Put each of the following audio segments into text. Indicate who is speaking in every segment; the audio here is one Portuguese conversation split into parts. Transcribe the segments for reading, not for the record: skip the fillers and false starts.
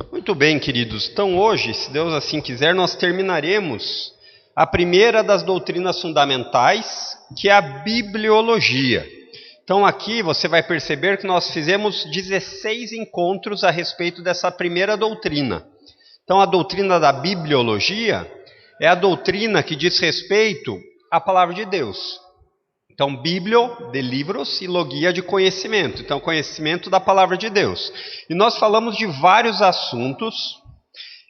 Speaker 1: Muito bem, queridos. Então hoje, se Deus assim quiser, nós terminaremos a primeira das doutrinas fundamentais, que é a bibliologia. Então aqui você vai perceber que nós fizemos 16 encontros a respeito dessa primeira doutrina. Então a doutrina da bibliologia é a doutrina que diz respeito à palavra de Deus. Então, biblio, de livros, e logia, de conhecimento. Então, conhecimento da palavra de Deus. E nós falamos de vários assuntos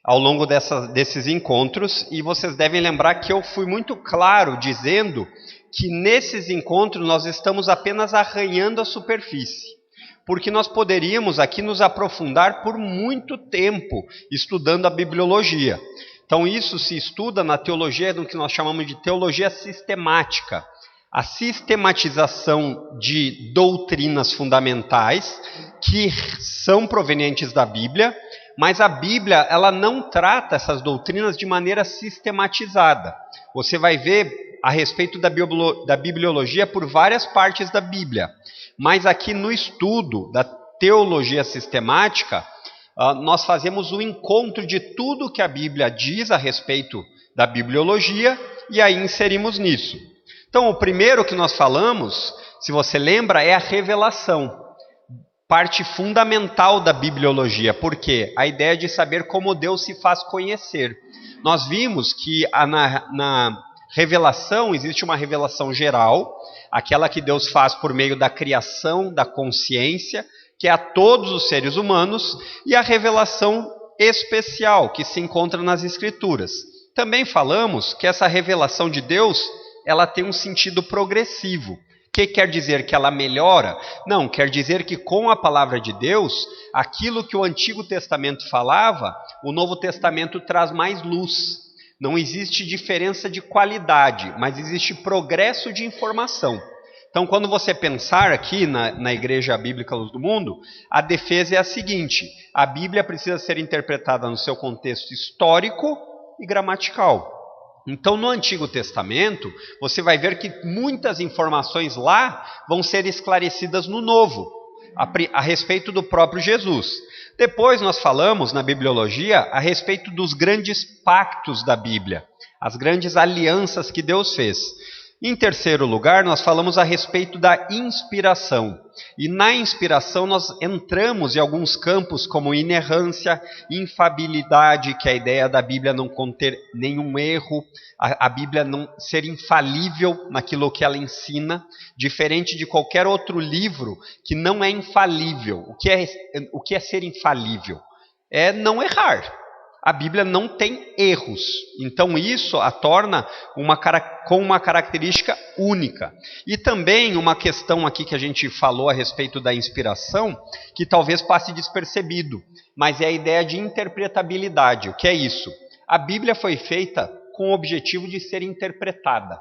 Speaker 1: ao longo desses encontros, e vocês devem lembrar que eu fui muito claro dizendo que nesses encontros nós estamos apenas arranhando a superfície. Porque nós poderíamos aqui nos aprofundar por muito tempo estudando a bibliologia. Então, isso se estuda na teologia do que nós chamamos de teologia sistemática. A sistematização de doutrinas fundamentais que são provenientes da Bíblia, mas a Bíblia ela não trata essas doutrinas de maneira sistematizada. Você vai ver a respeito da bibliologia por várias partes da Bíblia, mas aqui no estudo da teologia sistemática, nós fazemos o encontro de tudo que a Bíblia diz a respeito da bibliologia e aí inserimos nisso. Então, o primeiro que nós falamos, se você lembra, é a revelação, parte fundamental da bibliologia, porque a ideia de saber como Deus se faz conhecer. Nós vimos que na revelação existe uma revelação geral, aquela que Deus faz por meio da criação, da consciência, que é a todos os seres humanos, e a revelação especial, que se encontra nas Escrituras. Também falamos que essa revelação de Deus ela tem um sentido progressivo. O que quer dizer que ela melhora? Não, quer dizer que com a palavra de Deus, aquilo que o Antigo Testamento falava, o Novo Testamento traz mais luz. Não existe diferença de qualidade, mas existe progresso de informação. Então, quando você pensar aqui na Igreja Bíblica Luz do Mundo, a defesa é a seguinte: a Bíblia precisa ser interpretada no seu contexto histórico e gramatical. Então, no Antigo Testamento, você vai ver que muitas informações lá vão ser esclarecidas no Novo, a respeito do próprio Jesus. Depois nós falamos na bibliologia a respeito dos grandes pactos da Bíblia, as grandes alianças que Deus fez. Em terceiro lugar, nós falamos a respeito da inspiração. E na inspiração nós entramos em alguns campos como inerrância, infalibilidade, que é a ideia da Bíblia não conter nenhum erro, a Bíblia não ser infalível naquilo que ela ensina, diferente de qualquer outro livro que não é infalível. O que é ser infalível? É não errar. A Bíblia não tem erros, então isso a torna com uma característica única. E também uma questão aqui que a gente falou a respeito da inspiração, que talvez passe despercebido, mas é a ideia de interpretabilidade. O que é isso? A Bíblia foi feita com o objetivo de ser interpretada.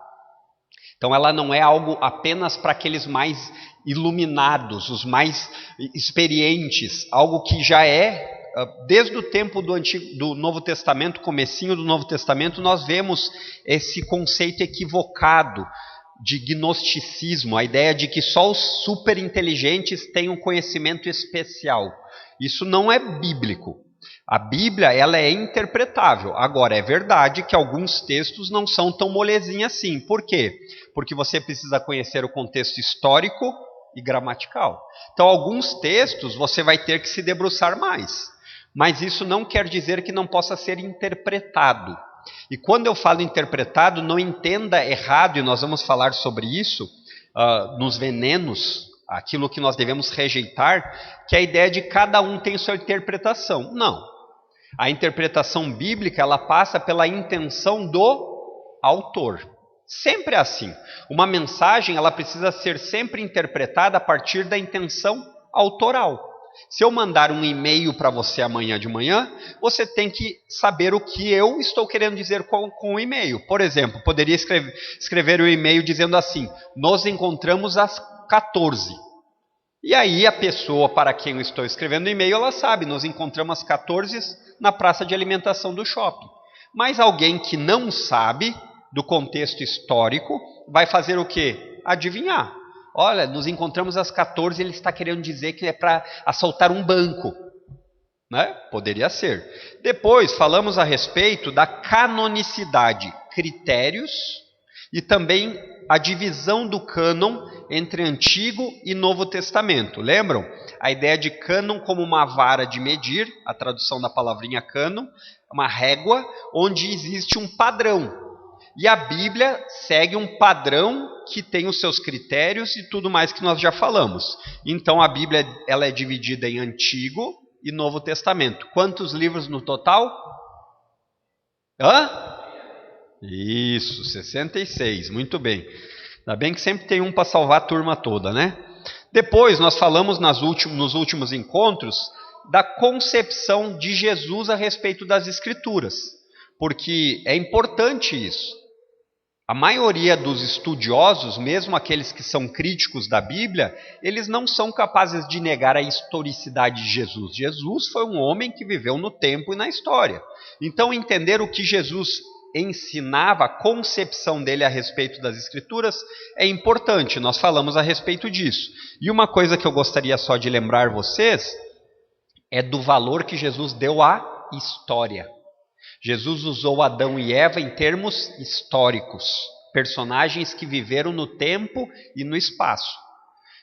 Speaker 1: Então ela não é algo apenas para aqueles mais iluminados, os mais experientes, algo que já é. Desde o tempo do Novo Testamento, comecinho do Novo Testamento, nós vemos esse conceito equivocado de gnosticismo, a ideia de que só os superinteligentes têm um conhecimento especial. Isso não é bíblico. A Bíblia ela é interpretável. Agora, é verdade que alguns textos não são tão molezinha assim. Por quê? Porque você precisa conhecer o contexto histórico e gramatical. Então, alguns textos você vai ter que se debruçar mais. Mas isso não quer dizer que não possa ser interpretado. E quando eu falo interpretado, não entenda errado, e nós vamos falar sobre isso nos venenos, aquilo que nós devemos rejeitar, que a ideia de cada um tem sua interpretação. Não. A interpretação bíblica ela passa pela intenção do autor. Sempre é assim. Uma mensagem ela precisa ser sempre interpretada a partir da intenção autoral. Se eu mandar um e-mail para você amanhã de manhã, você tem que saber o que eu estou querendo dizer com o e-mail. Por exemplo, poderia escrever o e-mail dizendo assim: nos encontramos às 14. E aí a pessoa para quem eu estou escrevendo o e-mail, ela sabe, nos encontramos às 14 na praça de alimentação do shopping. Mas alguém que não sabe do contexto histórico vai fazer o quê? Adivinhar. Olha, nos encontramos às 14, ele está querendo dizer que é para assaltar um banco. né? Poderia ser. Depois falamos a respeito da canonicidade, critérios e também a divisão do cânon entre Antigo e Novo Testamento. Lembram? A ideia de cânon como uma vara de medir, a tradução da palavrinha cânon, uma régua onde existe um padrão. E a Bíblia segue um padrão que tem os seus critérios e tudo mais que nós já falamos. Então a Bíblia ela é dividida em Antigo e Novo Testamento. Quantos livros no total? Isso, 66, muito bem. Ainda bem que sempre tem um para salvar a turma toda, né? Depois nós falamos nos últimos encontros da concepção de Jesus a respeito das Escrituras, porque é importante isso. A maioria dos estudiosos, mesmo aqueles que são críticos da Bíblia, eles não são capazes de negar a historicidade de Jesus. Jesus foi um homem que viveu no tempo e na história. Então, entender o que Jesus ensinava, a concepção dele a respeito das Escrituras, é importante. Nós falamos a respeito disso. E uma coisa que eu gostaria só de lembrar vocês é do valor que Jesus deu à história. Jesus usou Adão e Eva em termos históricos, personagens que viveram no tempo e no espaço.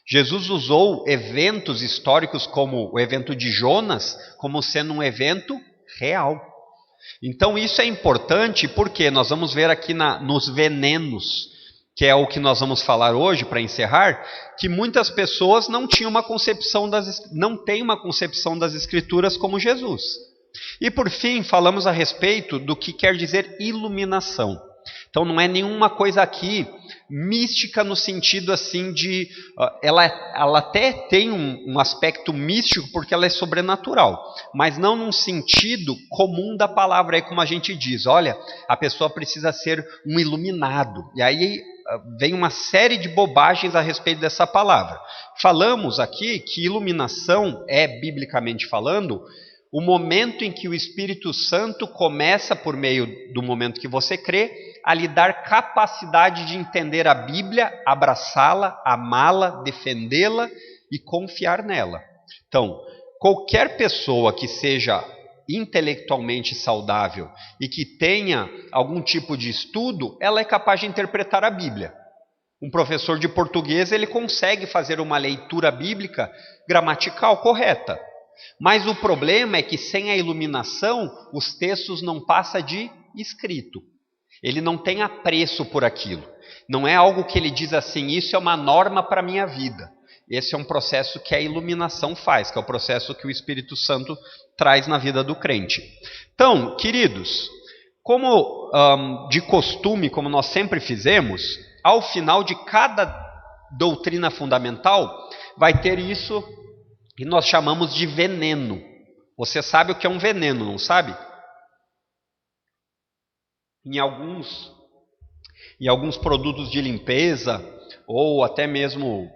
Speaker 1: Jesus usou eventos históricos como o evento de Jonas como sendo um evento real. Então isso é importante porque nós vamos ver aqui nos venenos, que é o que nós vamos falar hoje para encerrar, que muitas pessoas não têm uma concepção das Escrituras como Jesus. E por fim, falamos a respeito do que quer dizer iluminação. Então não é nenhuma coisa aqui mística no sentido assim de... Ela até tem um aspecto místico porque ela é sobrenatural, mas não num sentido comum da palavra, aí como a gente diz, olha, a pessoa precisa ser um iluminado. E aí vem uma série de bobagens a respeito dessa palavra. Falamos aqui que iluminação é, biblicamente falando, o momento em que o Espírito Santo começa, por meio do momento que você crê, a lhe dar capacidade de entender a Bíblia, abraçá-la, amá-la, defendê-la e confiar nela. Então, qualquer pessoa que seja intelectualmente saudável e que tenha algum tipo de estudo, ela é capaz de interpretar a Bíblia. Um professor de português, ele consegue fazer uma leitura bíblica gramatical correta. Mas o problema é que sem a iluminação, os textos não passam de escrito. Ele não tem apreço por aquilo. Não é algo que ele diz assim, isso é uma norma para a minha vida. Esse é um processo que a iluminação faz, que é o processo que o Espírito Santo traz na vida do crente. Então, queridos, como de costume, como nós sempre fizemos, ao final de cada doutrina fundamental, vai ter isso que nós chamamos de veneno. Você sabe o que é um veneno, não sabe? Em alguns produtos de limpeza, ou até mesmo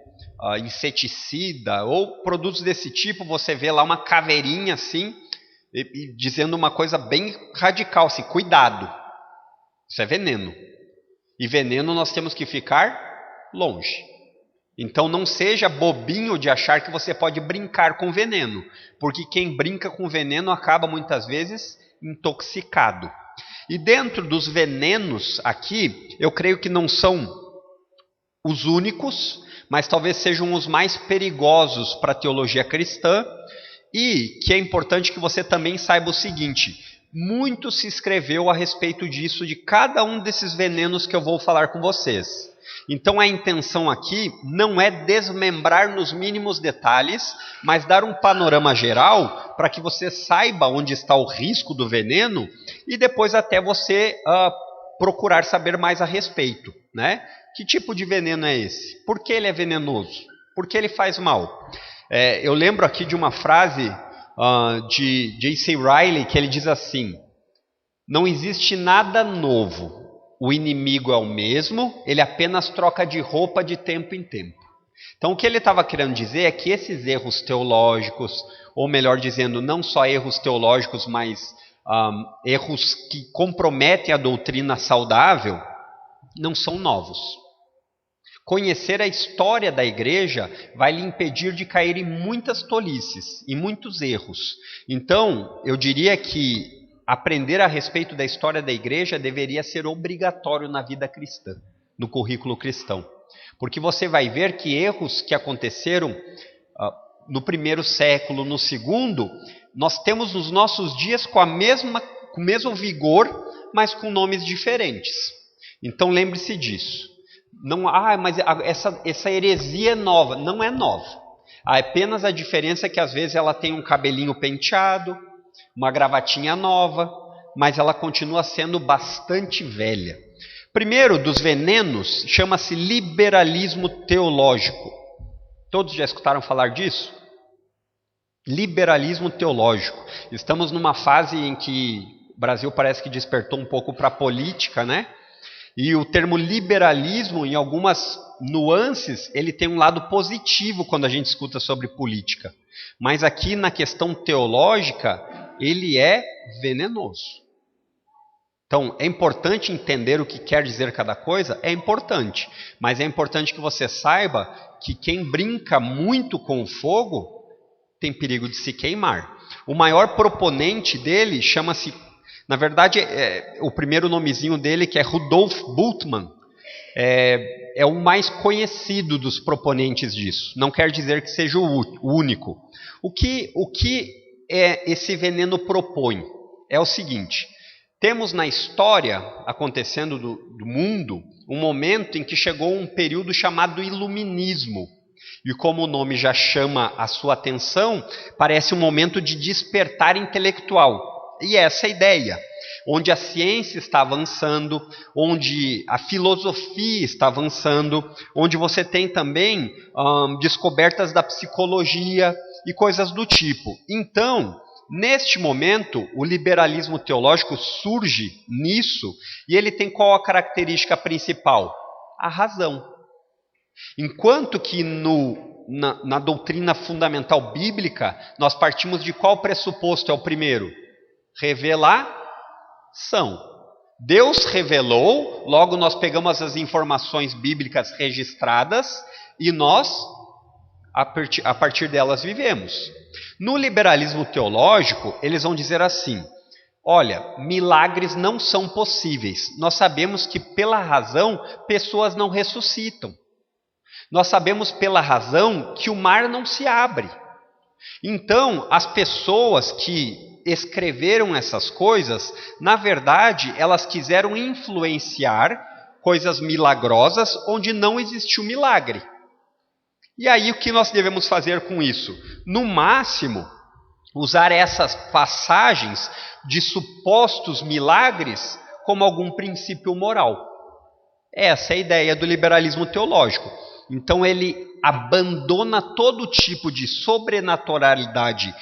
Speaker 1: inseticida, ou produtos desse tipo, você vê lá uma caveirinha assim, e dizendo uma coisa bem radical, assim, cuidado. Isso é veneno. E veneno nós temos que ficar longe. Então não seja bobinho de achar que você pode brincar com veneno, porque quem brinca com veneno acaba muitas vezes intoxicado. E dentro dos venenos aqui, eu creio que não são os únicos, mas talvez sejam os mais perigosos para a teologia cristã, e que é importante que você também saiba o seguinte, muito se escreveu a respeito disso, de cada um desses venenos que eu vou falar com vocês. Então a intenção aqui não é desmembrar nos mínimos detalhes, mas dar um panorama geral para que você saiba onde está o risco do veneno e depois até você procurar saber mais a respeito, né? Que tipo de veneno é esse? Por que ele é venenoso? Por que ele faz mal? Eu lembro aqui de uma frase de J.C. Riley que ele diz assim, não existe nada novo. O inimigo é o mesmo, ele apenas troca de roupa de tempo em tempo. Então o que ele estava querendo dizer é que esses erros teológicos, ou melhor dizendo, não só erros teológicos, mas erros que comprometem a doutrina saudável, não são novos. Conhecer a história da igreja vai lhe impedir de cair em muitas tolices, em muitos erros. Então, eu diria que aprender a respeito da história da igreja deveria ser obrigatório na vida cristã, no currículo cristão. Porque você vai ver que erros que aconteceram no primeiro século, no segundo, nós temos nos nossos dias com o mesmo vigor, mas com nomes diferentes. Então lembre-se disso. Não, mas essa heresia é nova. Não é nova. Há apenas a diferença que às vezes ela tem um cabelinho penteado, uma gravatinha nova, mas ela continua sendo bastante velha. Primeiro dos venenos chama-se liberalismo teológico. Todos já escutaram falar disso? Liberalismo teológico. Estamos numa fase em que o Brasil parece que despertou um pouco para a política, né? E o termo liberalismo, em algumas nuances, ele tem um lado positivo quando a gente escuta sobre política. Mas aqui na questão teológica, ele é venenoso. Então, é importante entender o que quer dizer cada coisa? É importante. Mas é importante que você saiba que quem brinca muito com o fogo tem perigo de se queimar. O maior proponente dele chama-se... Na verdade, o primeiro nomezinho dele, que é Rudolf Bultmann, é o mais conhecido dos proponentes disso. Não quer dizer que seja o único. O que esse veneno propõe é o seguinte: temos na história acontecendo do mundo um momento em que chegou um período chamado Iluminismo. E como o nome já chama a sua atenção, parece um momento de despertar intelectual. E essa é a ideia, onde a ciência está avançando, onde a filosofia está avançando, onde você tem também descobertas da psicologia e coisas do tipo. Então, neste momento, o liberalismo teológico surge nisso, e ele tem qual a característica principal? A razão. Enquanto que na doutrina fundamental bíblica, nós partimos de qual pressuposto é o primeiro? Revelação. Deus revelou, logo nós pegamos as informações bíblicas registradas e nós, a partir delas, vivemos. No liberalismo teológico, eles vão dizer assim: olha, milagres não são possíveis. Nós sabemos que pela razão pessoas não ressuscitam. Nós sabemos pela razão que o mar não se abre. Então, as pessoas que escreveram essas coisas, na verdade, elas quiseram influenciar coisas milagrosas onde não existiu milagre. E aí o que nós devemos fazer com isso? No máximo, usar essas passagens de supostos milagres como algum princípio moral. Essa é a ideia do liberalismo teológico. Então ele abandona todo tipo de sobrenaturalidade.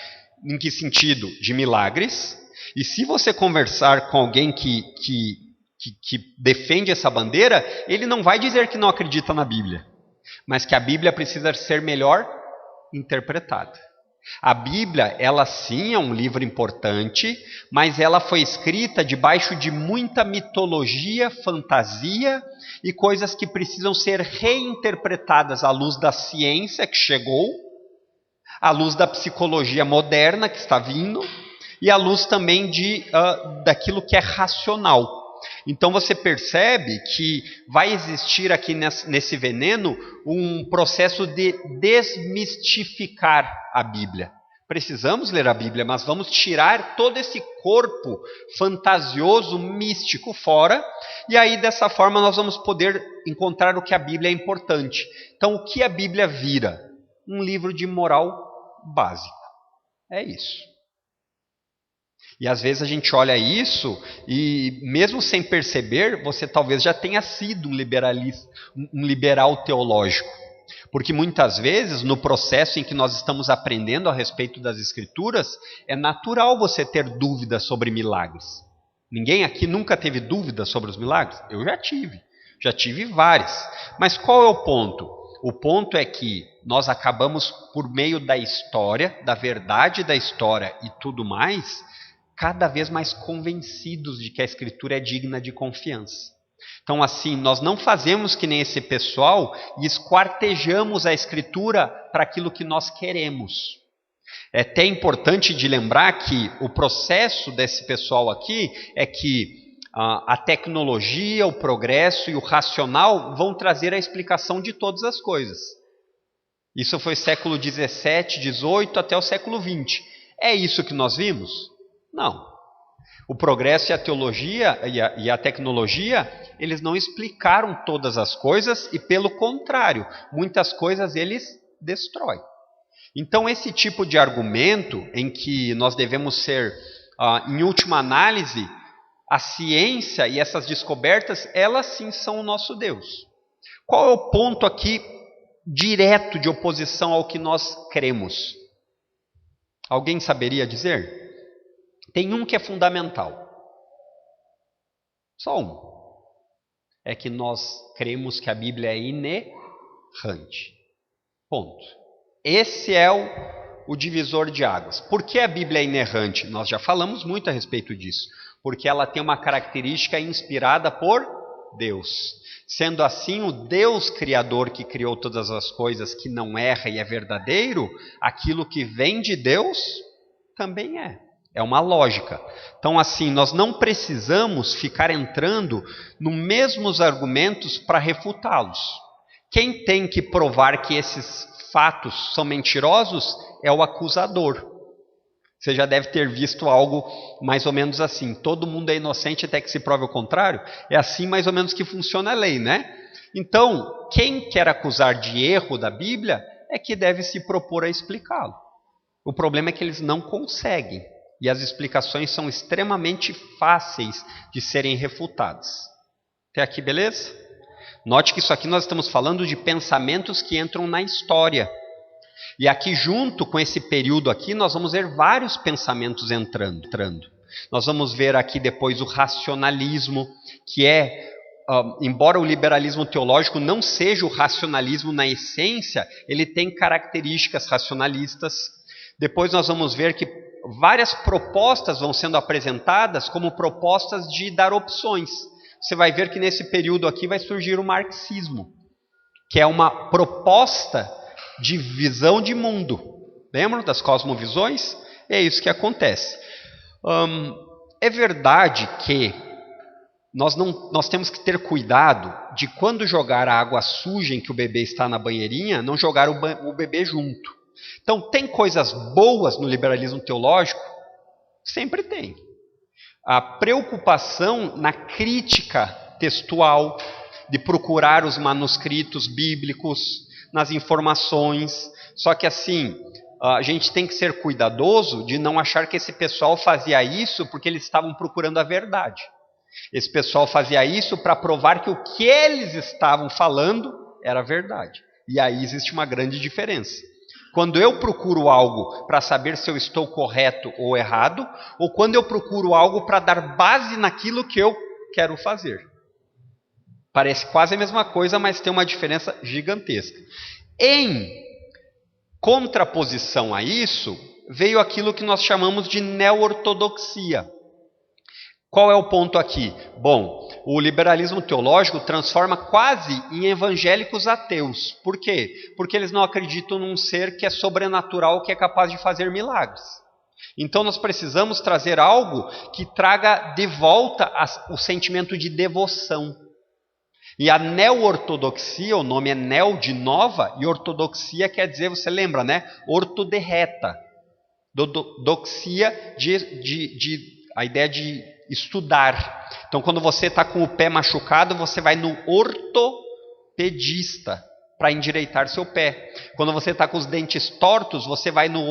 Speaker 1: Em que sentido? De milagres. E se você conversar com alguém que defende essa bandeira, ele não vai dizer que não acredita na Bíblia, mas que a Bíblia precisa ser melhor interpretada. A Bíblia, ela sim é um livro importante, mas ela foi escrita debaixo de muita mitologia, fantasia e coisas que precisam ser reinterpretadas à luz da ciência que chegou, à luz da psicologia moderna que está vindo e à luz também daquilo que é racional. Então você percebe que vai existir aqui nesse veneno um processo de desmistificar a Bíblia. Precisamos ler a Bíblia, mas vamos tirar todo esse corpo fantasioso, místico fora, e aí dessa forma nós vamos poder encontrar o que a Bíblia é importante. Então o que a Bíblia vira? Um livro de moral básico. É isso. E às vezes a gente olha isso e mesmo sem perceber, você talvez já tenha sido um liberal teológico. Porque muitas vezes no processo em que nós estamos aprendendo a respeito das Escrituras, é natural você ter dúvidas sobre milagres. Ninguém aqui nunca teve dúvidas sobre os milagres? Eu já tive várias. Mas qual é o ponto? O ponto é que nós acabamos, por meio da história, da verdade da história e tudo mais, cada vez mais convencidos de que a Escritura é digna de confiança. Então, assim, nós não fazemos que nem esse pessoal e esquartejamos a Escritura para aquilo que nós queremos. É até importante de lembrar que o processo desse pessoal aqui é que a tecnologia, o progresso e o racional vão trazer a explicação de todas as coisas. Isso foi século 17, 18 até o século 20. É isso que nós vimos? Não. O progresso e a teologia e a tecnologia, eles não explicaram todas as coisas e, pelo contrário, muitas coisas eles destroem. Então, esse tipo de argumento em que nós devemos ser, em última análise, a ciência e essas descobertas, elas sim são o nosso Deus. Qual é o ponto aqui direto de oposição ao que nós cremos? Alguém saberia dizer? Tem um que é fundamental. Só um. É que nós cremos que a Bíblia é inerrante. Ponto. Esse é o divisor de águas. Por que a Bíblia é inerrante? Nós já falamos muito a respeito disso. Porque ela tem uma característica inspirada por Deus. Sendo assim, o Deus Criador que criou todas as coisas, que não erra e é verdadeiro, aquilo que vem de Deus também é. É uma lógica. Então, assim, nós não precisamos ficar entrando nos mesmos argumentos para refutá-los. Quem tem que provar que esses fatos são mentirosos é o acusador. Você já deve ter visto algo mais ou menos assim. Todo mundo é inocente até que se prove o contrário. É assim mais ou menos que funciona a lei, né? Então, quem quer acusar de erro da Bíblia é que deve se propor a explicá-lo. O problema é que eles não conseguem. E as explicações são extremamente fáceis de serem refutadas. Até aqui, beleza? Note que isso aqui nós estamos falando de pensamentos que entram na história. E aqui junto com esse período aqui, nós vamos ver vários pensamentos entrando. Nós vamos ver aqui depois o racionalismo, que é, embora o liberalismo teológico não seja o racionalismo na essência, ele tem características racionalistas. Depois nós vamos ver que várias propostas vão sendo apresentadas como propostas de dar opções. Você vai ver que nesse período aqui vai surgir o marxismo, que é uma proposta de visão de mundo. Lembram das cosmovisões? É isso que acontece. É verdade que nós temos que ter cuidado de quando jogar a água suja em que o bebê está na banheirinha, não jogar o bebê junto. Então, tem coisas boas no liberalismo teológico? Sempre tem. A preocupação na crítica textual, de procurar os manuscritos bíblicos, nas informações. Só que assim, a gente tem que ser cuidadoso de não achar que esse pessoal fazia isso porque eles estavam procurando a verdade. Esse pessoal fazia isso para provar que o que eles estavam falando era verdade. E aí existe uma grande diferença. Quando eu procuro algo para saber se eu estou correto ou errado, ou quando eu procuro algo para dar base naquilo que eu quero fazer. Parece quase a mesma coisa, mas tem uma diferença gigantesca. Em contraposição a isso, veio aquilo que nós chamamos de neo-ortodoxia. Qual é o ponto aqui? Bom, o liberalismo teológico transforma quase em evangélicos ateus. Por quê? Porque eles não acreditam num ser que é sobrenatural, que é capaz de fazer milagres. Então nós precisamos trazer algo que traga de volta o sentimento de devoção. E a neo-ortodoxia, o nome é neo de nova, e ortodoxia quer dizer, você lembra, né? Orto de reta. Doxia, a ideia de estudar. Então, quando você está com o pé machucado, você vai no ortopedista para endireitar seu pé. Quando você está com os dentes tortos, você vai no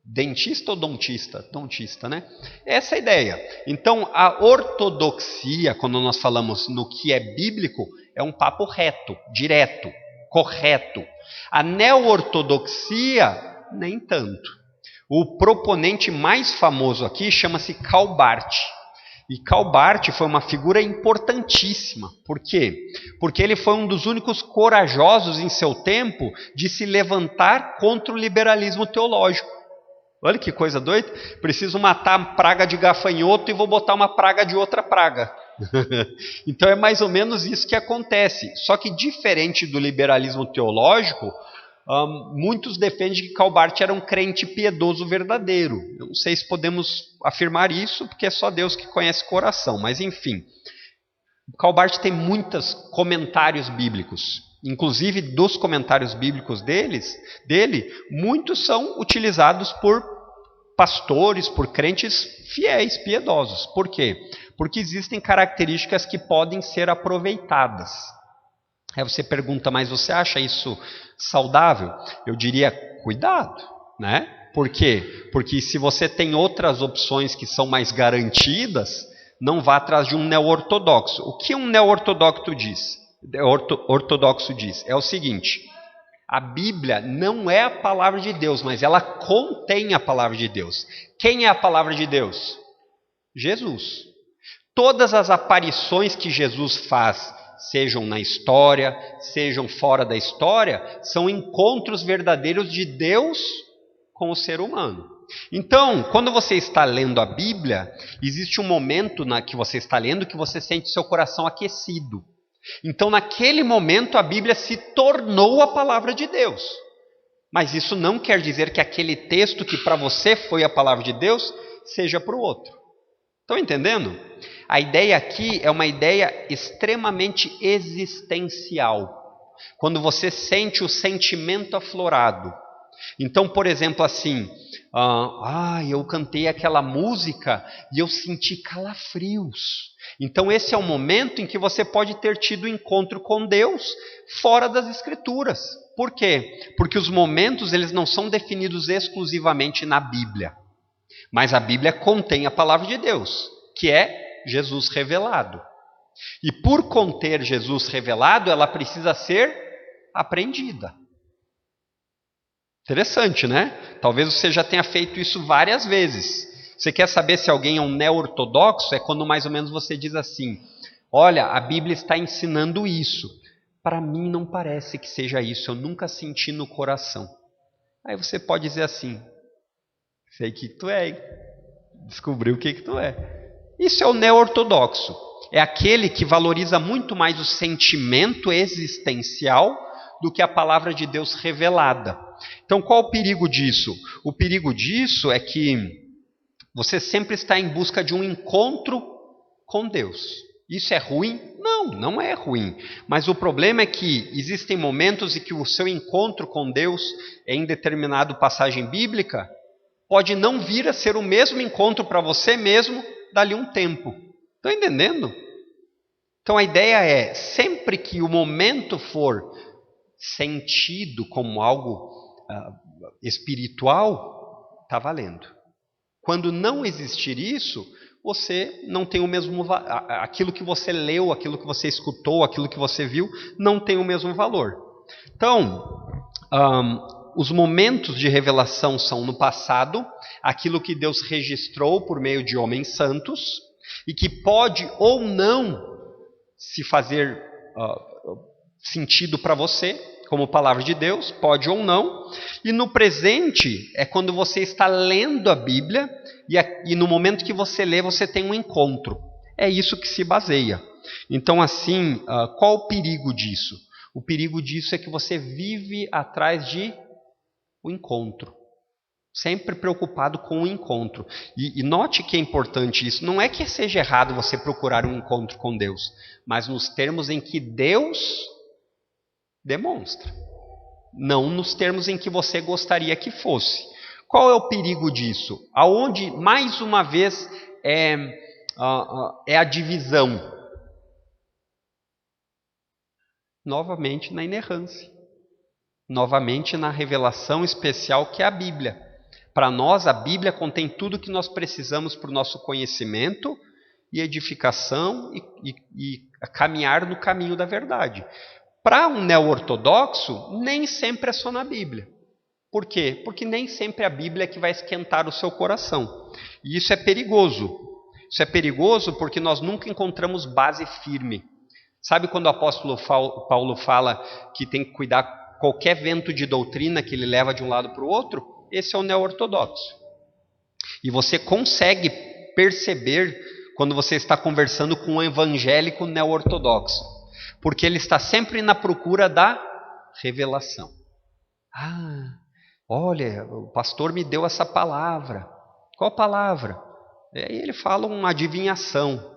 Speaker 1: dentista ou dontista? Dontista, né? Essa é a ideia. Então, a ortodoxia, quando nós falamos no que é bíblico, é um papo reto, direto, correto. A neo-ortodoxia, nem tanto. O proponente mais famoso aqui chama-se Karl Barth. E Karl Barth foi uma figura importantíssima. Por quê? Porque ele foi um dos únicos corajosos em seu tempo de se levantar contra o liberalismo teológico. Olha que coisa doida. Preciso matar a praga de gafanhoto e vou botar uma praga de outra praga. Então é mais ou menos isso que acontece. Só que diferente do liberalismo teológico, muitos defendem que Karl Barth era um crente piedoso verdadeiro. Eu não sei se podemos afirmar isso, porque é só Deus que conhece o coração, mas enfim. Karl Barth tem muitos comentários bíblicos. Inclusive, dos comentários bíblicos dele, muitos são utilizados por pastores, por crentes fiéis, piedosos. Por quê? Porque existem características que podem ser aproveitadas. Aí você pergunta, mas você acha isso saudável? Eu diria, cuidado, né? Por quê? Porque se você tem outras opções que são mais garantidas, não vá atrás de um neo-ortodoxo. O que um neo-ortodoxo diz? É o seguinte: a Bíblia não é a palavra de Deus, mas ela contém a palavra de Deus. Quem é a palavra de Deus? Jesus. Todas as aparições que Jesus faz, sejam na história, sejam fora da história, são encontros verdadeiros de Deus com o ser humano. Então, quando você está lendo a Bíblia, existe um momento que você está lendo que você sente seu coração aquecido. Então, naquele momento, a Bíblia se tornou a palavra de Deus. Mas isso não quer dizer que aquele texto que para você foi a palavra de Deus, seja para o outro. Estão entendendo? A ideia aqui é uma ideia extremamente existencial. Quando você sente o sentimento aflorado. Então, por exemplo, assim, eu cantei aquela música e eu senti calafrios. Então esse é o momento em que você pode ter tido encontro com Deus fora das Escrituras. Por quê? Porque os momentos eles não são definidos exclusivamente na Bíblia. Mas a Bíblia contém a palavra de Deus, que é Jesus revelado. E por conter Jesus revelado, ela precisa ser aprendida. Interessante, né? Talvez você já tenha feito isso várias vezes. Você quer saber se alguém é um neo-ortodoxo? É quando mais ou menos você diz assim: olha, a Bíblia está ensinando isso. Para mim não parece que seja isso, eu nunca senti no coração. Aí você pode dizer assim: sei que tu é, hein? Descobriu o que tu é. Isso é o neo-ortodoxo. É aquele que valoriza muito mais o sentimento existencial do que a palavra de Deus revelada. Então, qual o perigo disso? O perigo disso é que você sempre está em busca de um encontro com Deus. Isso é ruim? Não, não é ruim. Mas o problema é que existem momentos em que o seu encontro com Deus, em determinada passagem bíblica, pode não vir a ser o mesmo encontro para você mesmo dali um tempo. Estão entendendo? Então a ideia é, sempre que o momento for sentido como algo espiritual, está valendo. Quando não existir isso, você não tem o mesmo aquilo que você leu, aquilo que você escutou, aquilo que você viu, não tem o mesmo valor. Então, os momentos de revelação são no passado, aquilo que Deus registrou por meio de homens santos, e que pode ou não se fazer sentido para você, como palavra de Deus, pode ou não. E no presente é quando você está lendo a Bíblia e no momento que você lê, você tem um encontro. É isso que se baseia. Então, assim, qual o perigo disso? O perigo disso é que você vive atrás de um encontro. Sempre preocupado com o encontro. E note que é importante isso. Não é que seja errado você procurar um encontro com Deus, mas nos termos em que Deus demonstra. Não nos termos em que você gostaria que fosse. Qual é o perigo disso? Aonde, mais uma vez, é a divisão? Novamente na inerrância. Novamente na revelação especial que é a Bíblia. Para nós, a Bíblia contém tudo que nós precisamos para o nosso conhecimento e edificação e caminhar no caminho da verdade. Para um neo-ortodoxo, nem sempre é só na Bíblia. Por quê? Porque nem sempre a Bíblia é que vai esquentar o seu coração. E isso é perigoso. Isso é perigoso porque nós nunca encontramos base firme. Sabe quando o apóstolo Paulo fala que tem que cuidar qualquer vento de doutrina que ele leva de um lado para o outro? Esse é o neo-ortodoxo. E você consegue perceber quando você está conversando com um evangélico neo-ortodoxo, porque ele está sempre na procura da revelação. Ah, olha, o pastor me deu essa palavra. Qual palavra? E aí ele fala uma adivinhação.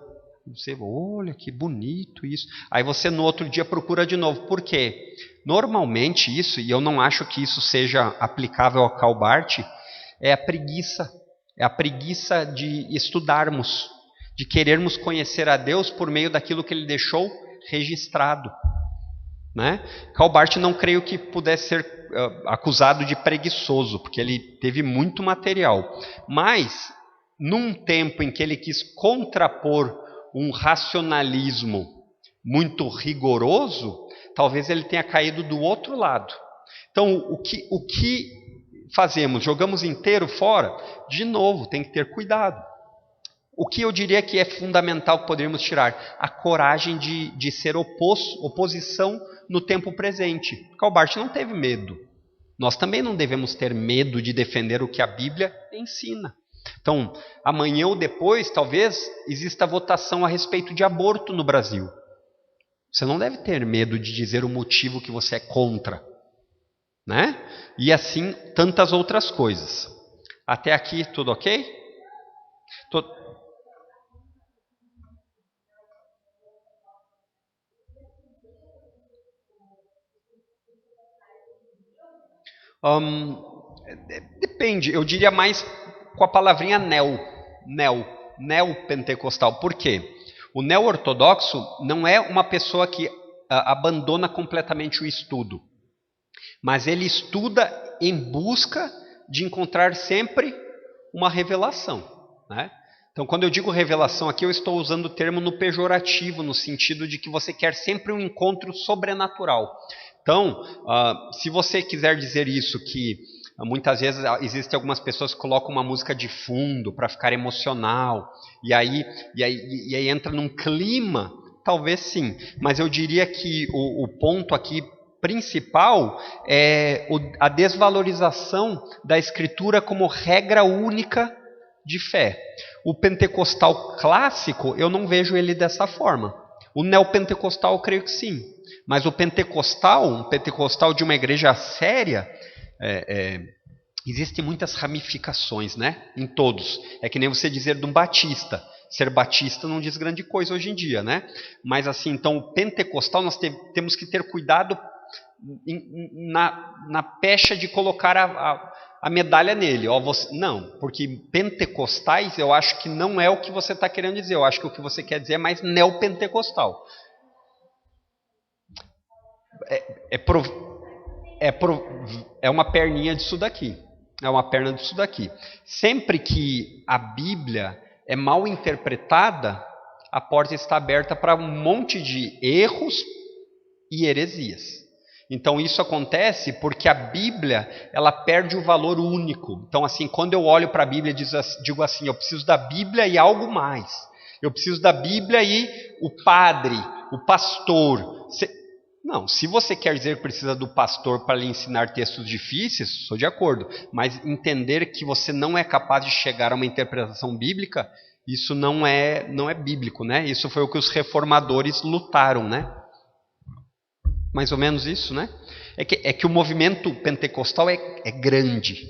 Speaker 1: Você, olha que bonito isso. Aí você no outro dia procura de novo. Por quê? Normalmente isso, e eu não acho que isso seja aplicável ao Karl Barth, é a preguiça. É a preguiça de estudarmos, de querermos conhecer a Deus por meio daquilo que ele deixou registrado. Né? Karl Barth não creio que pudesse ser acusado de preguiçoso, porque ele teve muito material. Mas, num tempo em que ele quis contrapor um racionalismo muito rigoroso, talvez ele tenha caído do outro lado. Então, o que fazemos? Jogamos inteiro fora? De novo, tem que ter cuidado. O que eu diria que é fundamental que poderíamos tirar? A coragem de ser oposição no tempo presente. Karl Barth não teve medo. Nós também não devemos ter medo de defender o que a Bíblia ensina. Então, amanhã ou depois, talvez, exista votação a respeito de aborto no Brasil. Você não deve ter medo de dizer o motivo que você é contra. Né? E assim, tantas outras coisas. Até aqui, tudo ok? Depende, eu diria mais com a palavrinha neopentecostal. Por quê? O neo-ortodoxo não é uma pessoa que abandona completamente o estudo, mas ele estuda em busca de encontrar sempre uma revelação. Né? Então, quando eu digo revelação aqui, eu estou usando o termo no pejorativo, no sentido de que você quer sempre um encontro sobrenatural. Então, se você quiser dizer isso, que muitas vezes existem algumas pessoas que colocam uma música de fundo para ficar emocional, e aí entra num clima, talvez sim. Mas eu diria que o ponto aqui principal é a desvalorização da Escritura como regra única de fé. O pentecostal clássico, eu não vejo ele dessa forma. O neopentecostal, eu creio que sim. Mas o pentecostal, um pentecostal de uma igreja séria, existem muitas ramificações, né? Em todos. É que nem você dizer de um batista. Ser batista não diz grande coisa hoje em dia, né? Mas assim, então o pentecostal nós temos que ter cuidado na pecha de colocar a medalha nele. Não, porque pentecostais eu acho que não é o que você está querendo dizer. Eu acho que o que você quer dizer é mais neopentecostal. É uma perninha disso daqui. É uma perna disso daqui. Sempre que a Bíblia é mal interpretada, a porta está aberta para um monte de erros e heresias. Então isso acontece porque a Bíblia, ela perde o valor único. Então assim, quando eu olho para a Bíblia digo assim, eu preciso da Bíblia e algo mais. Eu preciso da Bíblia e o padre, o pastor. Não, se você quer dizer que precisa do pastor para lhe ensinar textos difíceis, sou de acordo. Mas entender que você não é capaz de chegar a uma interpretação bíblica, isso não é bíblico, né? Isso foi o que os reformadores lutaram, né? Mais ou menos isso, né? É que o movimento pentecostal é grande.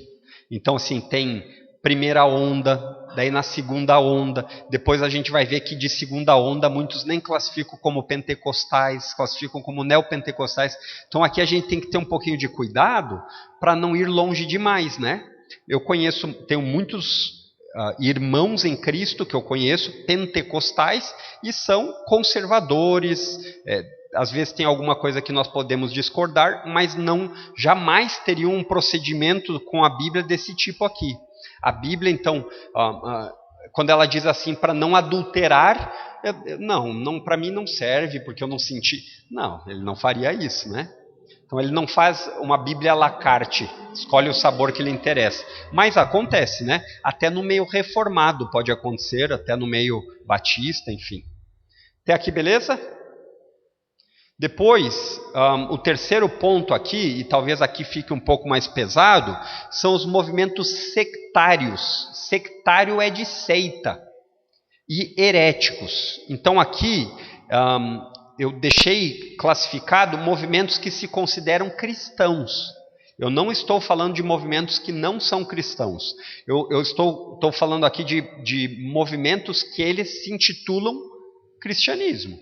Speaker 1: Então, assim, tem primeira onda, daí na segunda onda, depois a gente vai ver que de segunda onda muitos nem classificam como pentecostais, classificam como neopentecostais. Então aqui a gente tem que ter um pouquinho de cuidado para não ir longe demais, né? Eu tenho muitos irmãos em Cristo que eu conheço, pentecostais, e são conservadores, às vezes tem alguma coisa que nós podemos discordar, mas jamais teriam um procedimento com a Bíblia desse tipo aqui. A Bíblia, então, quando ela diz assim, para não adulterar, não, para mim não serve, porque eu não senti. Não, ele não faria isso, né? Então ele não faz uma Bíblia à la carte, escolhe o sabor que lhe interessa. Mas acontece, né? Até no meio reformado pode acontecer, até no meio batista, enfim. Até aqui, beleza? Depois, o terceiro ponto aqui, e talvez aqui fique um pouco mais pesado, são os movimentos sectários. Sectário é de seita. e heréticos. Então aqui eu deixei classificado movimentos que se consideram cristãos. Eu não estou falando de movimentos que não são cristãos. Eu estou falando aqui de movimentos que eles se intitulam cristianismo.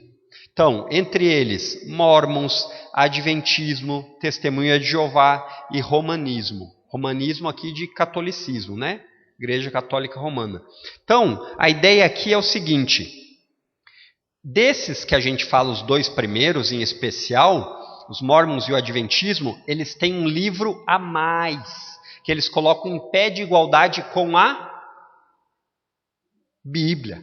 Speaker 1: Então, entre eles, Mormons, Adventismo, Testemunha de Jeová e Romanismo. Romanismo aqui de catolicismo, né? Igreja Católica Romana. Então, a ideia aqui é o seguinte: desses que a gente fala, os dois primeiros em especial, os Mormons e o Adventismo, eles têm um livro a mais, que eles colocam em pé de igualdade com a Bíblia.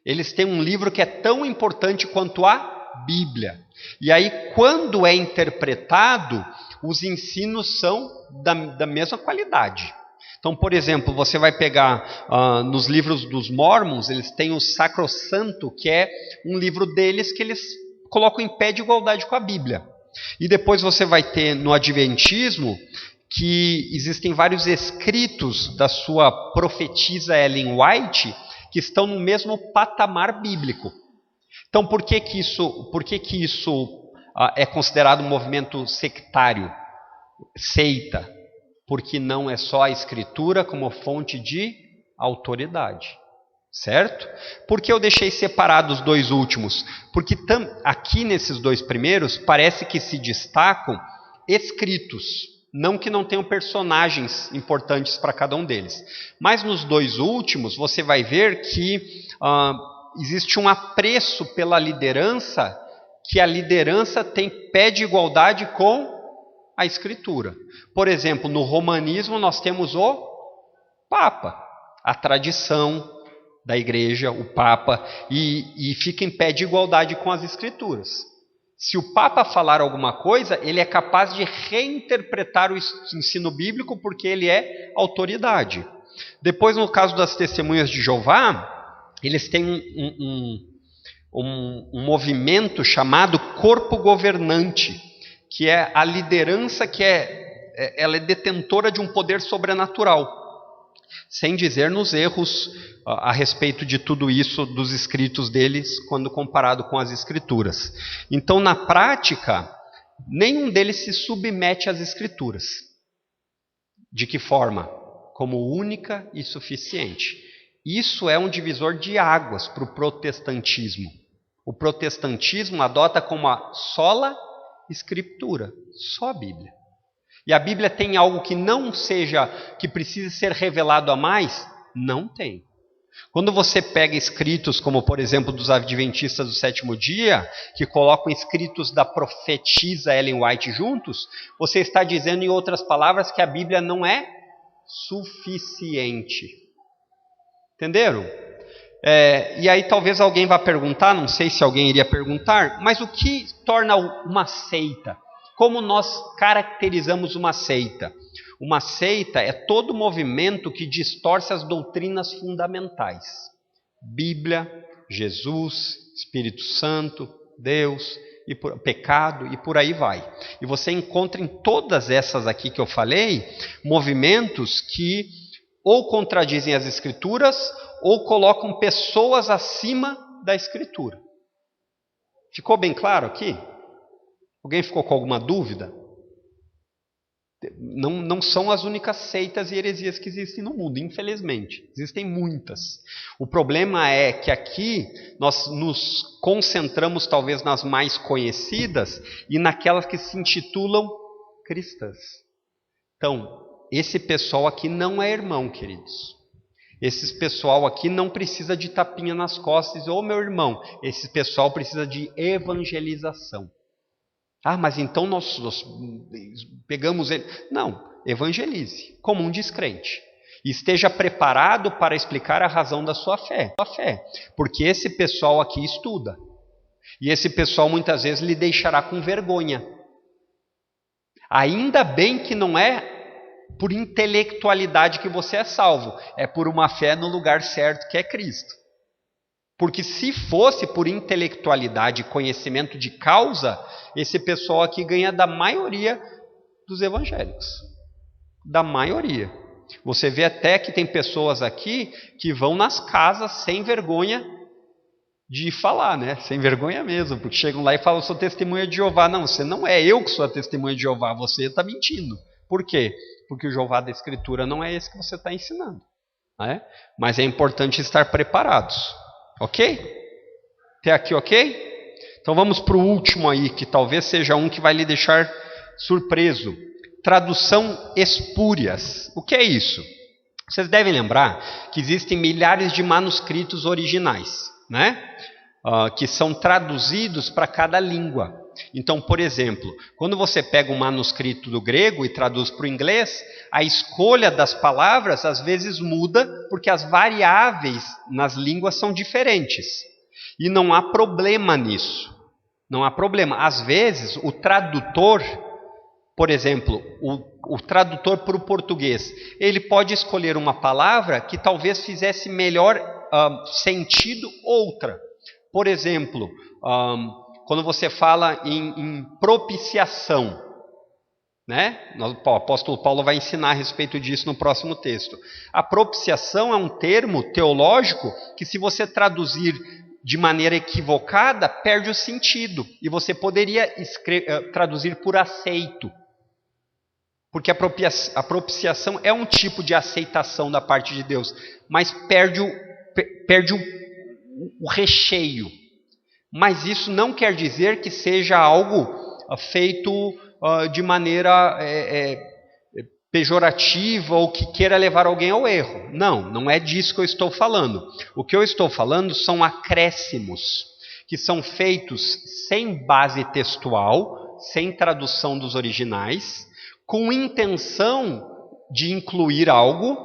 Speaker 1: Eles têm um livro que é tão importante quanto a Bíblia. E aí, quando é interpretado, os ensinos são da mesma qualidade. Então, por exemplo, você vai pegar nos livros dos Mormons, eles têm o Sacrosanto, que é um livro deles que eles colocam em pé de igualdade com a Bíblia. E depois você vai ter no Adventismo, que existem vários escritos da sua profetisa Ellen White, que estão no mesmo patamar bíblico. Então, por que isso é considerado um movimento sectário, seita? Porque não é só a Escritura como fonte de autoridade, certo? Por que eu deixei separados os dois últimos? Porque aqui nesses dois primeiros parece que se destacam escritos, não que não tenham personagens importantes para cada um deles. Mas nos dois últimos você vai ver que existe um apreço pela liderança, que a liderança tem pé de igualdade com a Escritura. Por exemplo, no romanismo nós temos o Papa, a tradição da igreja, o Papa, e fica em pé de igualdade com as Escrituras. Se o Papa falar alguma coisa, ele é capaz de reinterpretar o ensino bíblico porque ele é autoridade. Depois, no caso das Testemunhas de Jeová, eles têm um movimento chamado corpo governante, que é a liderança ela é detentora de um poder sobrenatural, sem dizer nos erros a respeito de tudo isso dos escritos deles, quando comparado com as Escrituras. Então, na prática, nenhum deles se submete às Escrituras. De que forma? Como única e suficiente. Isso é um divisor de águas para o protestantismo. O protestantismo adota como a sola Escritura, só a Bíblia. E a Bíblia tem algo que não seja, que precise ser revelado a mais? Não tem. Quando você pega escritos como, por exemplo, dos Adventistas do Sétimo Dia, que colocam escritos da profetisa Ellen White juntos, você está dizendo, em outras palavras, que a Bíblia não é suficiente. Entenderam? E aí talvez alguém vá perguntar, não sei se alguém iria perguntar, mas o que torna uma seita? Como nós caracterizamos uma seita? Uma seita é todo movimento que distorce as doutrinas fundamentais. Bíblia, Jesus, Espírito Santo, Deus, pecado e por aí vai. E você encontra em todas essas aqui que eu falei, movimentos que ou contradizem as Escrituras ou colocam pessoas acima da Escritura. Ficou bem claro aqui? Alguém ficou com alguma dúvida? Não são as únicas seitas e heresias que existem no mundo, infelizmente. Existem muitas. O problema é que aqui nós nos concentramos talvez nas mais conhecidas e naquelas que se intitulam cristãs. Então, esse pessoal aqui não é irmão, queridos. Esse pessoal aqui não precisa de tapinha nas costas. Ô, meu irmão, esse pessoal precisa de evangelização. Ah, mas então nós pegamos ele. Não, evangelize, como um descrente. E esteja preparado para explicar a razão da sua fé. Porque esse pessoal aqui estuda. E esse pessoal muitas vezes lhe deixará com vergonha. Ainda bem que não é por intelectualidade que você é salvo. É por uma fé no lugar certo, que é Cristo. Porque se fosse por intelectualidade e conhecimento de causa, esse pessoal aqui ganha da maioria dos evangélicos. Da maioria. Você vê até que tem pessoas aqui que vão nas casas sem vergonha de falar, né? Sem vergonha mesmo, porque chegam lá e falam, eu sou testemunha de Jeová. Não, você não é, eu que sou a testemunha de Jeová, você está mentindo. Por quê? Porque o Jeová da Escritura não é esse que você está ensinando. Né? Mas é importante estar preparados. Ok? Até aqui, ok? Então vamos para o último aí, que talvez seja um que vai lhe deixar surpreso. Tradução espúrias. O que é isso? Vocês devem lembrar que existem milhares de manuscritos originais, né? Que são traduzidos para cada língua. Então, por exemplo, quando você pega um manuscrito do grego e traduz para o inglês, a escolha das palavras às vezes muda, porque as variáveis nas línguas são diferentes. E não há problema nisso. Não há problema. Às vezes, o tradutor, por exemplo, o tradutor para o português, ele pode escolher uma palavra que talvez fizesse melhor sentido outra. Por exemplo, quando você fala em propiciação, né? O apóstolo Paulo vai ensinar a respeito disso no próximo texto. A propiciação é um termo teológico que, se você traduzir de maneira equivocada, perde o sentido. E você poderia traduzir por aceito. Porque a propiciação é um tipo de aceitação da parte de Deus, mas perde o recheio. Mas isso não quer dizer que seja algo feito de maneira pejorativa ou que queira levar alguém ao erro. Não é disso que eu estou falando. O que eu estou falando são acréscimos, que são feitos sem base textual, sem tradução dos originais, com intenção de incluir algo,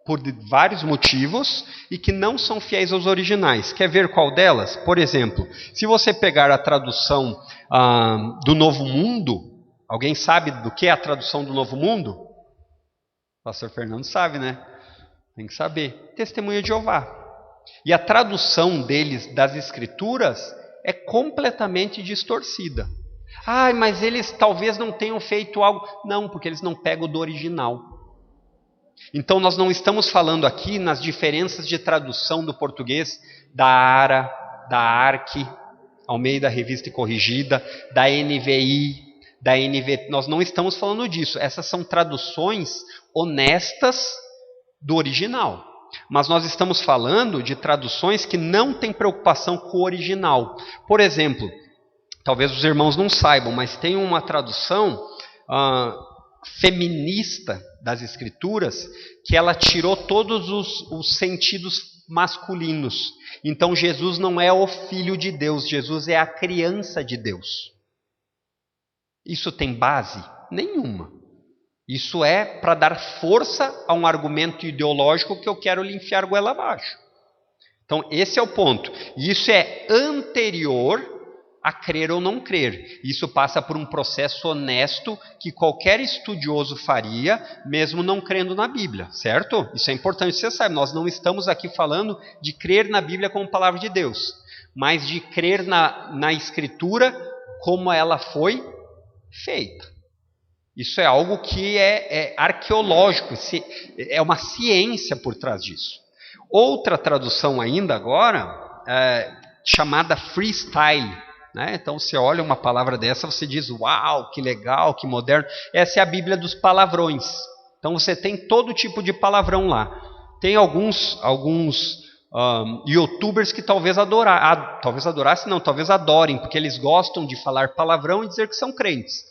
Speaker 1: por vários motivos, e que não são fiéis aos originais. Quer ver qual delas? Por exemplo, se você pegar a tradução do Novo Mundo, alguém sabe do que é a tradução do Novo Mundo? O pastor Fernando sabe, né? Tem que saber. Testemunha de Jeová. E a tradução deles das Escrituras é completamente distorcida. Mas eles talvez não tenham feito algo. Não, porque eles não pegam do original. Então nós não estamos falando aqui nas diferenças de tradução do português da ARA, da ARC, Almeida Revista e Corrigida, da NVI, da NVT. Nós não estamos falando disso. Essas são traduções honestas do original. Mas nós estamos falando de traduções que não têm preocupação com o original. Por exemplo, talvez os irmãos não saibam, mas tem uma tradução feminista das Escrituras que ela tirou todos os sentidos masculinos. Então Jesus não é o Filho de Deus, Jesus é a criança de Deus. Isso tem base? Nenhuma. Isso é para dar força a um argumento ideológico que eu quero lhe enfiar goela abaixo. Então esse é o ponto. E isso é anterior a crer ou não crer. Isso passa por um processo honesto que qualquer estudioso faria, mesmo não crendo na Bíblia, certo? Isso é importante, você sabe, nós não estamos aqui falando de crer na Bíblia como palavra de Deus, mas de crer na Escritura como ela foi feita. Isso é algo que é arqueológico, é uma ciência por trás disso. Outra tradução ainda agora, chamada freestyle. Então você olha uma palavra dessa, você diz, uau, que legal, que moderno. Essa é a Bíblia dos palavrões. Então você tem todo tipo de palavrão lá. Tem alguns youtubers que talvez adorem, porque eles gostam de falar palavrão e dizer que são crentes.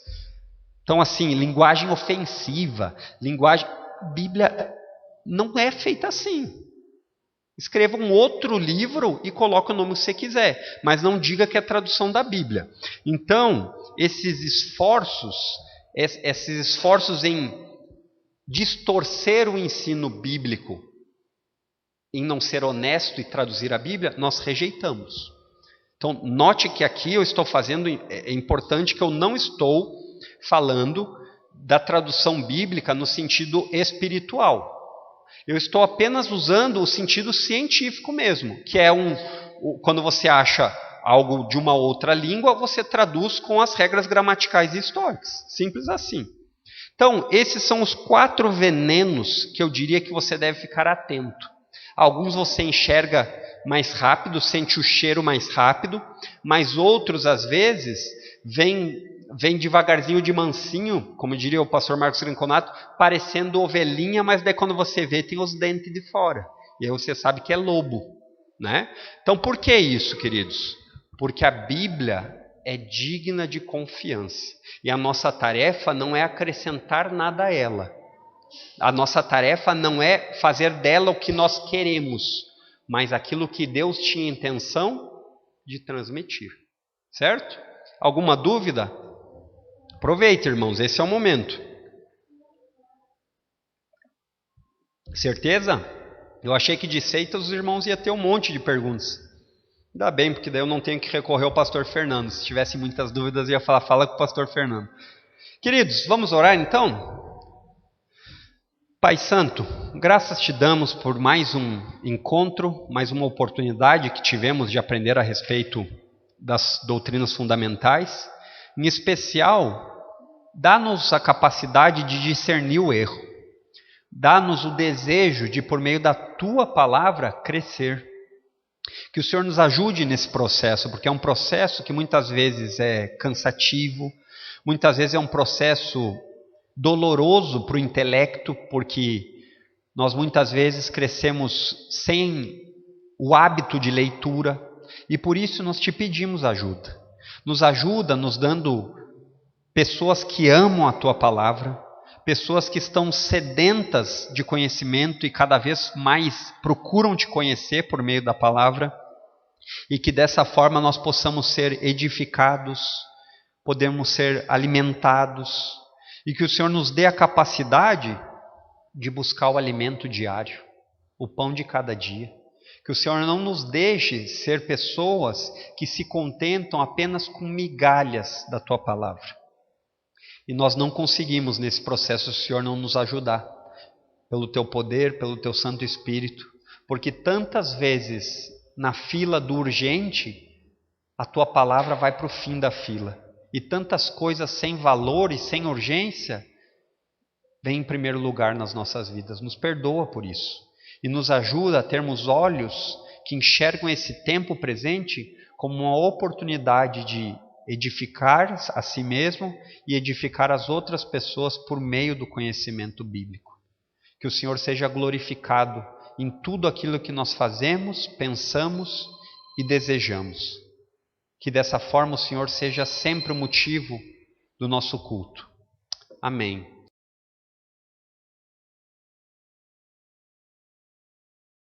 Speaker 1: Então assim, linguagem ofensiva, Bíblia não é feita assim. Escreva um outro livro e coloque o nome que você quiser, mas não diga que é tradução da Bíblia. Então, esses esforços em distorcer o ensino bíblico, em não ser honesto e traduzir a Bíblia, nós rejeitamos. Então, note que aqui eu estou fazendo, é importante que eu não estou falando da tradução bíblica no sentido espiritual. Eu estou apenas usando o sentido científico mesmo, que é quando você acha algo de uma outra língua, você traduz com as regras gramaticais e históricas. Simples assim. Então, esses são os 4 venenos que eu diria que você deve ficar atento. Alguns você enxerga mais rápido, sente o cheiro mais rápido, mas outros, às vezes, vem devagarzinho de mansinho, como diria o pastor Marcos Rinconato, parecendo ovelhinha, mas daí quando você vê, tem os dentes de fora. E aí você sabe que é lobo, né? Então, por que isso, queridos? Porque a Bíblia é digna de confiança. E a nossa tarefa não é acrescentar nada a ela. A nossa tarefa não é fazer dela o que nós queremos, mas aquilo que Deus tinha intenção de transmitir. Certo? Alguma dúvida? Aproveite, irmãos, esse é o momento. Certeza? Eu achei que de seitas os irmãos iam ter um monte de perguntas. Ainda bem, porque daí eu não tenho que recorrer ao pastor Fernando. Se tivesse muitas dúvidas, eu ia falar, fala com o pastor Fernando. Queridos, vamos orar então? Pai Santo, graças te damos por mais um encontro, mais uma oportunidade que tivemos de aprender a respeito das doutrinas fundamentais. Em especial, dá-nos a capacidade de discernir o erro. Dá-nos o desejo de, por meio da Tua palavra, crescer. Que o Senhor nos ajude nesse processo, porque é um processo que muitas vezes é cansativo, muitas vezes é um processo doloroso para o intelecto, porque nós muitas vezes crescemos sem o hábito de leitura, e por isso nós te pedimos ajuda. Nos ajuda nos dando pessoas que amam a Tua palavra, pessoas que estão sedentas de conhecimento e cada vez mais procuram te conhecer por meio da palavra, e que dessa forma nós possamos ser edificados, podemos ser alimentados, e que o Senhor nos dê a capacidade de buscar o alimento diário, o pão de cada dia. Que o Senhor não nos deixe ser pessoas que se contentam apenas com migalhas da Tua palavra. E nós não conseguimos nesse processo se o Senhor não nos ajudar, pelo Teu poder, pelo Teu Santo Espírito, porque tantas vezes na fila do urgente, a Tua palavra vai para o fim da fila. E tantas coisas sem valor e sem urgência vêm em primeiro lugar nas nossas vidas. Nos perdoa por isso. E nos ajuda a termos olhos que enxergam esse tempo presente como uma oportunidade de edificar a si mesmo e edificar as outras pessoas por meio do conhecimento bíblico. Que o Senhor seja glorificado em tudo aquilo que nós fazemos, pensamos e desejamos. Que dessa forma o Senhor seja sempre o motivo do nosso culto. Amém.